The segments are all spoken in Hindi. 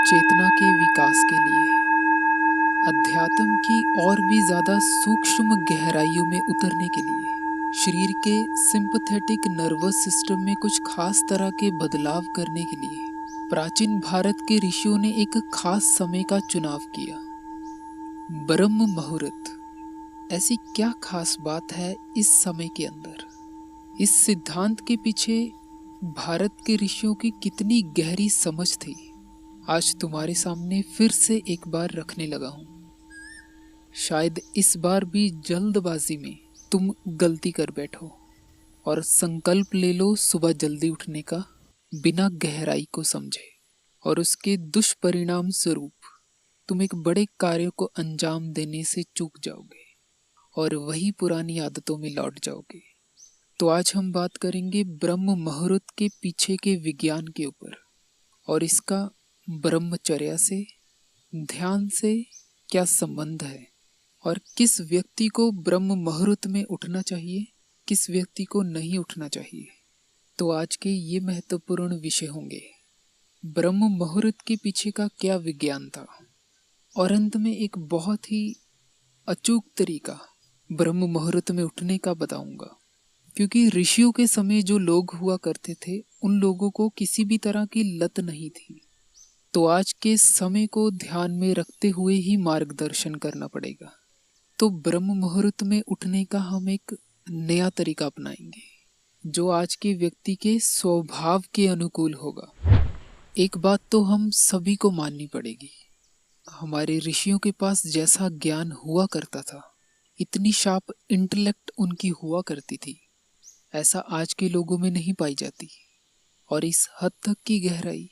चेतना के विकास के लिए, अध्यात्म की और भी ज्यादा सूक्ष्म गहराइयों में उतरने के लिए, शरीर के सिंपैथेटिक नर्वस सिस्टम में कुछ खास तरह के बदलाव करने के लिए प्राचीन भारत के ऋषियों ने एक खास समय का चुनाव किया, ब्रह्म मुहूर्त। ऐसी क्या खास बात है इस समय के अंदर? इस सिद्धांत के पीछे भारत के ऋषियों की कितनी गहरी समझ थी, आज तुम्हारे सामने फिर से एक बार रखने लगा हूं। शायद इस बार भी जल्दबाजी में तुम गलती कर बैठो और संकल्प ले लो सुबह जल्दी उठने का, बिना गहराई को समझे, और उसके दुष्परिणाम स्वरूप तुम एक बड़े कार्य को अंजाम देने से चूक जाओगे और वही पुरानी आदतों में लौट जाओगे। तो आज हम बात करेंगे ब्रह्म मुहूर्त के पीछे के विज्ञान के ऊपर और इसका ब्रह्मचर्या से, ध्यान से क्या संबंध है, और किस व्यक्ति को ब्रह्म मुहूर्त में उठना चाहिए, किस व्यक्ति को नहीं उठना चाहिए। तो आज के ये महत्वपूर्ण विषय होंगे, ब्रह्म मुहूर्त के पीछे का क्या विज्ञान था, और अंत में एक बहुत ही अचूक तरीका ब्रह्म मुहूर्त में उठने का बताऊंगा। क्योंकि ऋषियों के समय जो लोग हुआ करते थे, उन लोगों को किसी भी तरह की लत नहीं थी, तो आज के समय को ध्यान में रखते हुए ही मार्गदर्शन करना पड़ेगा। तो ब्रह्म मुहूर्त में उठने का हम एक नया तरीका अपनाएंगे जो आज के व्यक्ति के स्वभाव के अनुकूल होगा। एक बात तो हम सभी को माननी पड़ेगी, हमारे ऋषियों के पास जैसा ज्ञान हुआ करता था, इतनी शार्प इंटेलेक्ट उनकी हुआ करती थी, ऐसा आज के लोगों में नहीं पाई जाती। और इस हद तक की गहराई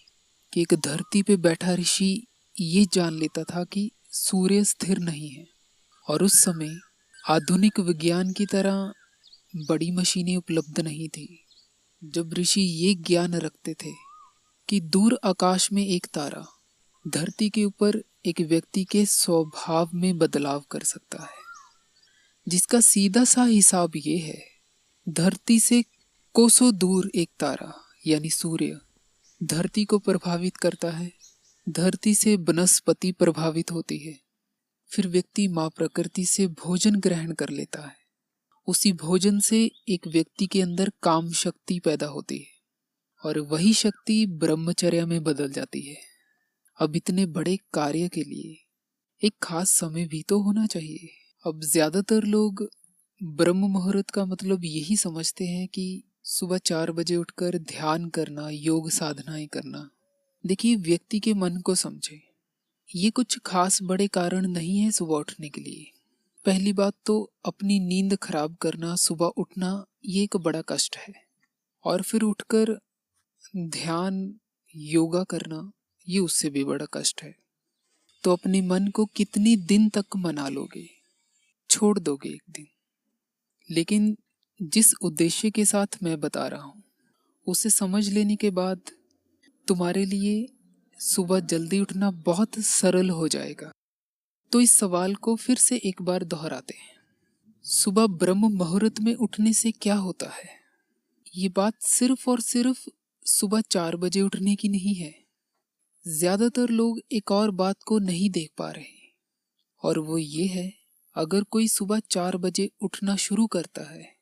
कि एक धरती पे बैठा ऋषि ये जान लेता था कि सूर्य स्थिर नहीं है, और उस समय आधुनिक विज्ञान की तरह बड़ी मशीनें उपलब्ध नहीं थी। जब ऋषि ये ज्ञान रखते थे कि दूर आकाश में एक तारा धरती के ऊपर एक व्यक्ति के स्वभाव में बदलाव कर सकता है, जिसका सीधा सा हिसाब ये है, धरती से कोसों दूर एक तारा यानी सूर्य धरती को प्रभावित करता है, धरती से वनस्पति प्रभावित होती है, फिर व्यक्ति माँ प्रकृति से भोजन ग्रहण कर लेता है, उसी भोजन से एक व्यक्ति के अंदर काम शक्ति पैदा होती है और वही शक्ति ब्रह्मचर्या में बदल जाती है। अब इतने बड़े कार्य के लिए एक खास समय भी तो होना चाहिए। अब ज्यादातर लोग ब्रह्म मुहूर्त का मतलब यही समझते हैं कि सुबह 4 बजे उठकर ध्यान करना, योग साधनाएं करना। देखिए, व्यक्ति के मन को समझे, ये कुछ खास बड़े कारण नहीं है सुबह उठने के लिए। पहली बात तो अपनी नींद खराब करना, सुबह उठना, ये एक बड़ा कष्ट है, और फिर उठकर ध्यान योगा करना, ये उससे भी बड़ा कष्ट है। तो अपने मन को कितनी दिन तक मना लोगे, छोड़ दोगे एक दिन। लेकिन जिस उद्देश्य के साथ मैं बता रहा हूं उसे समझ लेने के बाद तुम्हारे लिए सुबह जल्दी उठना बहुत सरल हो जाएगा। तो इस सवाल को फिर से एक बार दोहराते हैं, सुबह ब्रह्म मुहूर्त में उठने से क्या होता है? ये बात सिर्फ और सिर्फ सुबह 4 बजे उठने की नहीं है। ज्यादातर लोग एक और बात को नहीं देख पा रहे, और वो ये है, अगर कोई सुबह 4 बजे उठना शुरू करता है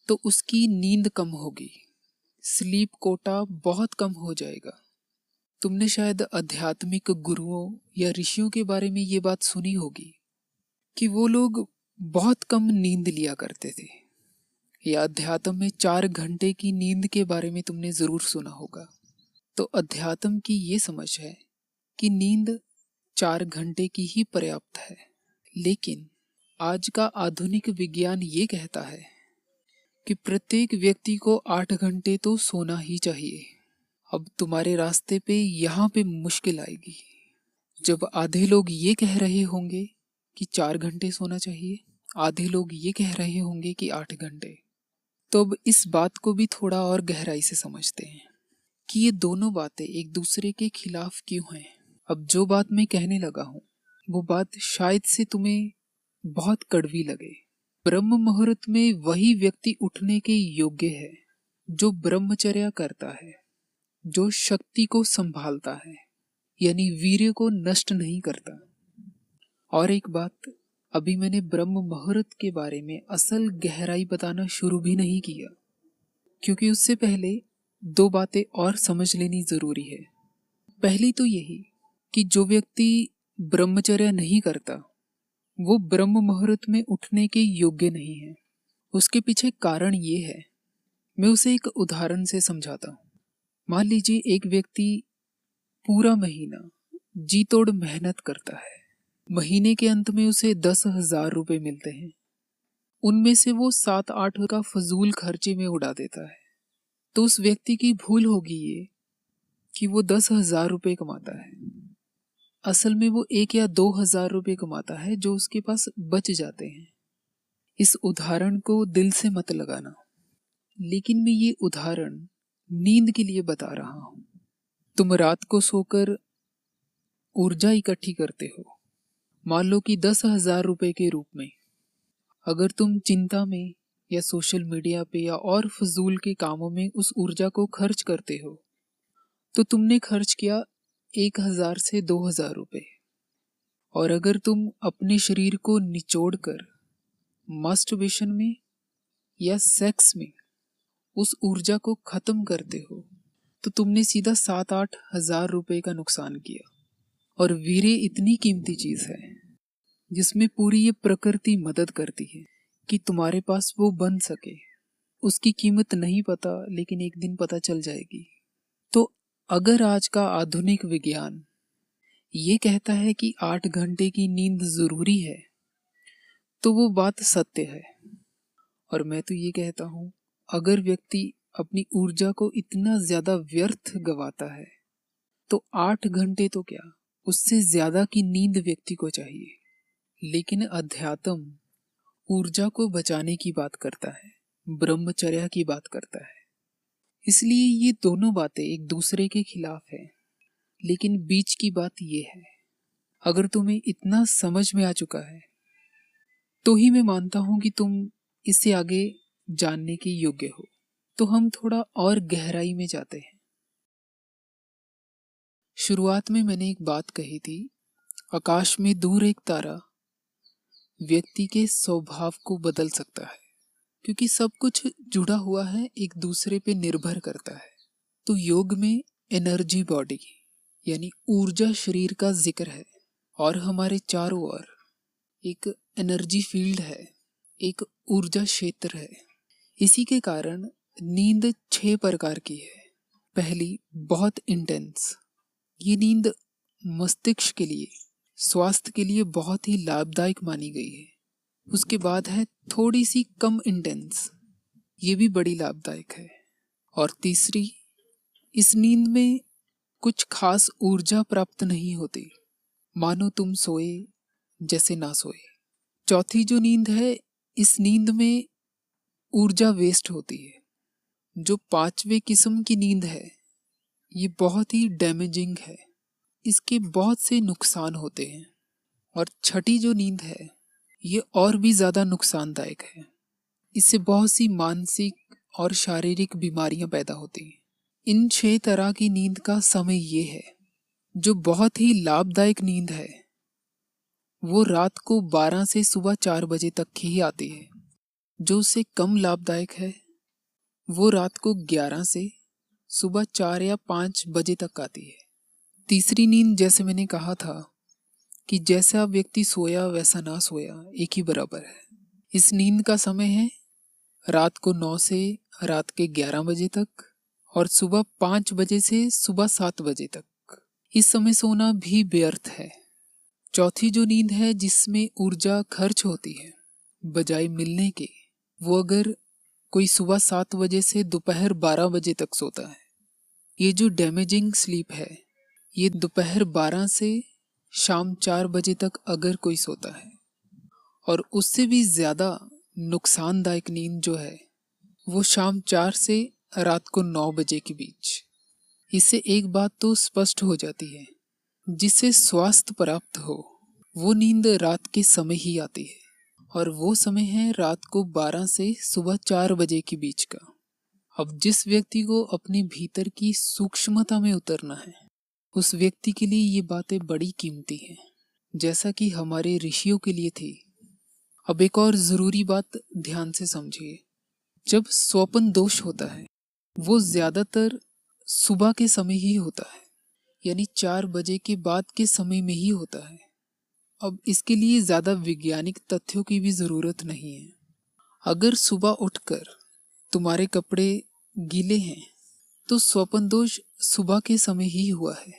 तो उसकी नींद कम होगी, स्लीप कोटा बहुत कम हो जाएगा। तुमने शायद आध्यात्मिक गुरुओं या ऋषियों के बारे में ये बात सुनी होगी कि वो लोग बहुत कम नींद लिया करते थे, या अध्यात्म में 4 घंटे की नींद के बारे में तुमने जरूर सुना होगा। तो अध्यात्म की ये समझ है कि नींद 4 घंटे की ही पर्याप्त है, लेकिन आज का आधुनिक विज्ञान ये कहता है कि प्रत्येक व्यक्ति को 8 घंटे तो सोना ही चाहिए। अब तुम्हारे रास्ते पे यहाँ पे मुश्किल आएगी जब आधे लोग ये कह रहे होंगे कि 4 घंटे सोना चाहिए, आधे लोग ये कह रहे होंगे कि 8 घंटे। तो अब इस बात को भी थोड़ा और गहराई से समझते हैं कि ये दोनों बातें एक दूसरे के खिलाफ क्यों हैं। अब जो बात मैं कहने लगा हूँ वो बात शायद से तुम्हें बहुत कड़वी लगे। ब्रह्म मुहूर्त में वही व्यक्ति उठने के योग्य है जो ब्रह्मचर्या करता है, जो शक्ति को संभालता है, यानी वीर्य को नष्ट नहीं करता। और एक बात, अभी मैंने ब्रह्म मुहूर्त के बारे में असल गहराई बताना शुरू भी नहीं किया, क्योंकि उससे पहले दो बातें और समझ लेनी जरूरी है। पहली तो यही कि जो व्यक्ति ब्रह्मचर्य नहीं करता वो ब्रह्म मुहूर्त में उठने के योग्य नहीं है। उसके पीछे कारण ये है, मैं उसे एक उदाहरण से समझाता हूँ। मान लीजिए एक व्यक्ति पूरा महीना जी तोड़ मेहनत करता है, महीने के अंत में उसे 10,000 रुपए मिलते हैं, उनमें से वो 7-8 का फजूल खर्चे में उड़ा देता है। तो उस व्यक्ति की भूल होगी ये कि वो 10,000 रुपए कमाता है, असल में वो 1 या 2,000 रुपए कमाता है जो उसके पास बच जाते हैं। इस उदाहरण को दिल से मत लगाना, लेकिन मैं ये उदाहरण नींद के लिए बता रहा हूं। तुम रात को सोकर ऊर्जा इकट्ठी करते हो, मान लो कि 10,000 रुपए के रूप में। अगर तुम चिंता में या सोशल मीडिया पे या और फजूल के कामों में उस ऊर्जा को खर्च करते हो तो तुमने खर्च किया 1,000 से 2,000 रुपए। और अगर तुम अपने शरीर को निचोड़कर मास्टरबेशन में या सेक्स में उस ऊर्जा को खत्म करते हो तो तुमने सीधा 7-8 हजार रुपए का नुकसान किया। और वीर्य इतनी कीमती चीज है जिसमें पूरी ये प्रकृति मदद करती है कि तुम्हारे पास वो बन सके। उसकी कीमत नहीं पता, लेकिन एक दिन पता चल जाएगी। तो अगर आज का आधुनिक विज्ञान ये कहता है कि 8 घंटे की नींद जरूरी है तो वो बात सत्य है। और मैं तो ये कहता हूं, अगर व्यक्ति अपनी ऊर्जा को इतना ज्यादा व्यर्थ गवाता है तो 8 घंटे तो क्या, उससे ज्यादा की नींद व्यक्ति को चाहिए। लेकिन अध्यात्म ऊर्जा को बचाने की बात करता है, ब्रह्मचर्या की बात करता है। इसलिए ये दोनों बातें एक दूसरे के खिलाफ है। लेकिन बीच की बात ये है, अगर तुम्हें इतना समझ में आ चुका है तो ही मैं मानता हूं कि तुम इससे आगे जानने के योग्य हो। तो हम थोड़ा और गहराई में जाते हैं। शुरुआत में मैंने एक बात कही थी, आकाश में दूर एक तारा व्यक्ति के स्वभाव को बदल सकता है, क्योंकि सब कुछ जुड़ा हुआ है, एक दूसरे पे निर्भर करता है। तो योग में एनर्जी बॉडी यानी ऊर्जा शरीर का जिक्र है, और हमारे चारों ओर एक एनर्जी फील्ड है, एक ऊर्जा क्षेत्र है। इसी के कारण नींद 6 प्रकार की है। पहली, बहुत इंटेंस। ये नींद मस्तिष्क के लिए, स्वास्थ्य के लिए बहुत ही लाभदायक मानी गई है। उसके बाद है थोड़ी सी कम इंटेंस, ये भी बड़ी लाभदायक है। और तीसरी, इस नींद में कुछ खास ऊर्जा प्राप्त नहीं होती, मानो तुम सोए जैसे ना सोए। चौथी जो नींद है, इस नींद में ऊर्जा वेस्ट होती है। जो 5वें किस्म की नींद है ये बहुत ही डैमेजिंग है, इसके बहुत से नुकसान होते हैं। और छठी जो नींद है ये और भी ज्यादा नुकसानदायक है, इससे बहुत सी मानसिक और शारीरिक बीमारियां पैदा होती हैं। इन 6 तरह की नींद का समय ये है। जो बहुत ही लाभदायक नींद है वो रात को 12 से सुबह 4 बजे तक ही आती है। जो उससे कम लाभदायक है वो रात को 11 से सुबह 4 या 5 बजे तक आती है। तीसरी नींद, जैसे मैंने कहा था कि जैसा व्यक्ति सोया वैसा ना सोया एक ही बराबर है। इस नींद का समय है रात को 9 से रात के 11 बजे तक और सुबह 5 बजे से सुबह 7 बजे तक। इस समय सोना भी व्यर्थ है। चौथी जो नींद है जिसमें ऊर्जा खर्च होती है बजाय मिलने के, वो अगर कोई सुबह 7 बजे से दोपहर 12 बजे तक सोता है, ये जो डैमेजिंग स्लीप है ये दोपहर 12 से शाम 4 बजे तक अगर कोई सोता है, और उससे भी ज्यादा नुकसानदायक नींद जो है वो शाम 4 से रात को 9 बजे के बीच। इससे एक बात तो स्पष्ट हो जाती है, जिससे स्वास्थ्य प्राप्त हो वो नींद रात के समय ही आती है, और वो समय है रात को 12 से सुबह 4 बजे के बीच का। अब जिस व्यक्ति को अपने भीतर की सूक्ष्मता में उतरना है, उस व्यक्ति के लिए ये बातें बड़ी कीमती हैं, जैसा कि हमारे ऋषियों के लिए थी। अब एक और जरूरी बात ध्यान से समझिए। जब स्वप्न दोष होता है वो ज्यादातर सुबह के समय ही होता है, यानी 4 बजे के बाद के समय में ही होता है। अब इसके लिए ज्यादा वैज्ञानिक तथ्यों की भी जरूरत नहीं है। अगर सुबह उठकर तुम्हारे कपड़े गीले हैं तो स्वप्न दोष सुबह के समय ही हुआ है।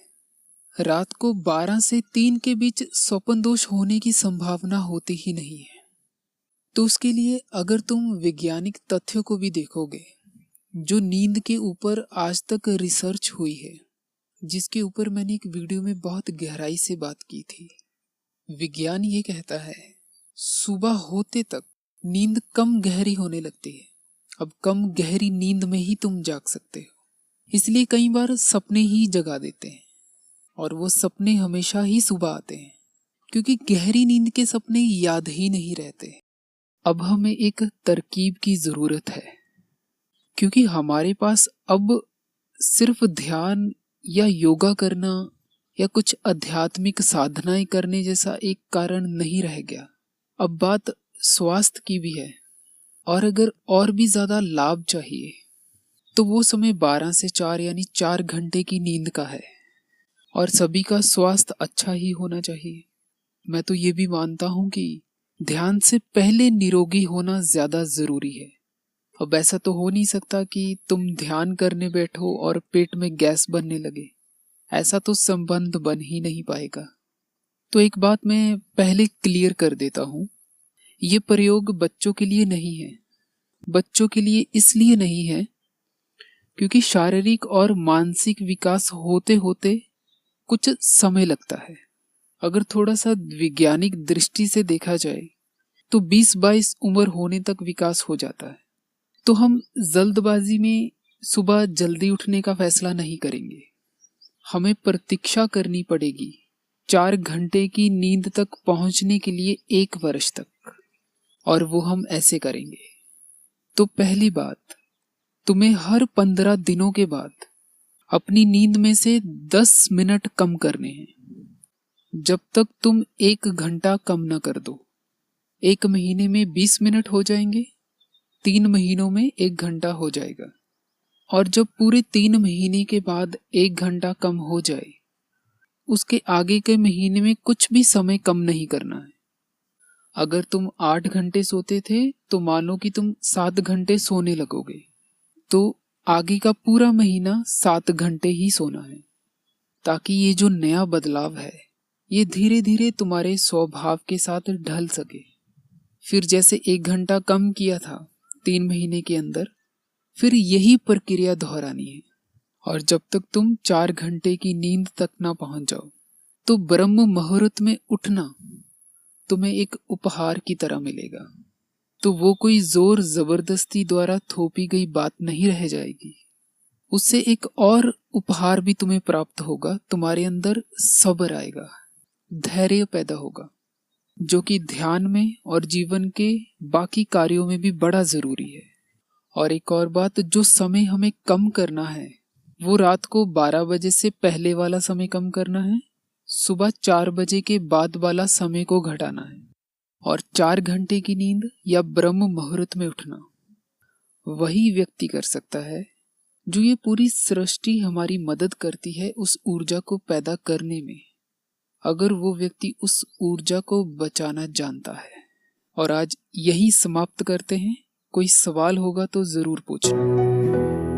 रात को 12 से 3 के बीच स्वप्न दोष होने की संभावना होती ही नहीं है। तो उसके लिए अगर तुम वैज्ञानिक तथ्यों को भी देखोगे, जो नींद के ऊपर आज तक रिसर्च हुई है, जिसके ऊपर मैंने एक वीडियो में बहुत गहराई से बात की थी, विज्ञान ये कहता है सुबह होते तक नींद कम गहरी होने लगती है। अब कम गहरी नींद में ही तुम जाग सकते हो, इसलिए कई बार सपने ही जगा देते हैं और वो सपने हमेशा ही सुबह आते हैं, क्योंकि गहरी नींद के सपने याद ही नहीं रहते। अब हमें एक तरकीब की जरूरत है, क्योंकि हमारे पास अब सिर्फ ध्यान या योगा करना या कुछ आध्यात्मिक साधनाएं करने जैसा एक कारण नहीं रह गया। अब बात स्वास्थ्य की भी है, और अगर और भी ज्यादा लाभ चाहिए तो वो समय 12 से 4 यानी 4 घंटे की नींद का है, और सभी का स्वास्थ्य अच्छा ही होना चाहिए। मैं तो ये भी मानता हूं कि ध्यान से पहले निरोगी होना ज्यादा जरूरी है। अब ऐसा तो हो नहीं सकता कि तुम ध्यान करने बैठो और पेट में गैस बनने लगे, ऐसा तो संबंध बन ही नहीं पाएगा। तो एक बात मैं पहले क्लियर कर देता हूं, ये प्रयोग बच्चों के लिए नहीं है। बच्चों के लिए इसलिए नहीं है क्योंकि शारीरिक और मानसिक विकास होते होते कुछ समय लगता है। अगर थोड़ा सा वैज्ञानिक दृष्टि से देखा जाए तो 20-22 उम्र होने तक विकास हो जाता है। तो हम जल्दबाजी में सुबह जल्दी उठने का फैसला नहीं करेंगे। हमें प्रतीक्षा करनी पड़ेगी 4 घंटे की नींद तक पहुंचने के लिए 1 वर्ष तक, और वो हम ऐसे करेंगे। तो पहली बात, तुम्हें हर 15 दिनों के बाद अपनी नींद में से 10 मिनट कम करने हैं, जब तक तुम 1 घंटा कम न कर दो। 1 महीने में 20 मिनट हो जाएंगे, 3 महीनों में 1 घंटा हो जाएगा, और जब पूरे 3 महीने के बाद 1 घंटा कम हो जाए, उसके आगे के महीने में कुछ भी समय कम नहीं करना है। अगर तुम 8 घंटे सोते थे तो मानो कि तुम 7 घंटे सोने लगोगे, तो आगे का पूरा महीना 7 घंटे ही सोना है, ताकि ये जो नया बदलाव है ये धीरे धीरे तुम्हारे स्वभाव के साथ ढल सके। फिर जैसे 1 घंटा कम किया था 3 महीने के अंदर, फिर यही प्रक्रिया दोहरानी है, और जब तक तुम 4 घंटे की नींद तक ना पहुंच जाओ, तो ब्रह्म मुहूर्त में उठना तुम्हें एक उपहार की तरह मिलेगा। तो वो कोई जोर जबरदस्ती द्वारा थोपी गई बात नहीं रह जाएगी। उससे एक और उपहार भी तुम्हें प्राप्त होगा, तुम्हारे अंदर सब्र आएगा, धैर्य पैदा होगा, जो कि ध्यान में और जीवन के बाकी कार्यों में भी बड़ा जरूरी है। और एक और बात, जो समय हमें कम करना है वो रात को 12 बजे से पहले वाला समय कम करना है, सुबह 4 बजे के बाद वाला समय को घटाना है, और 4 घंटे की नींद या ब्रह्म मुहूर्त में उठना वही व्यक्ति कर सकता है जो ये पूरी सृष्टि हमारी मदद करती है उस ऊर्जा को पैदा करने में, अगर वो व्यक्ति उस ऊर्जा को बचाना जानता है। और आज यही समाप्त करते हैं। कोई सवाल होगा तो जरूर पूछना।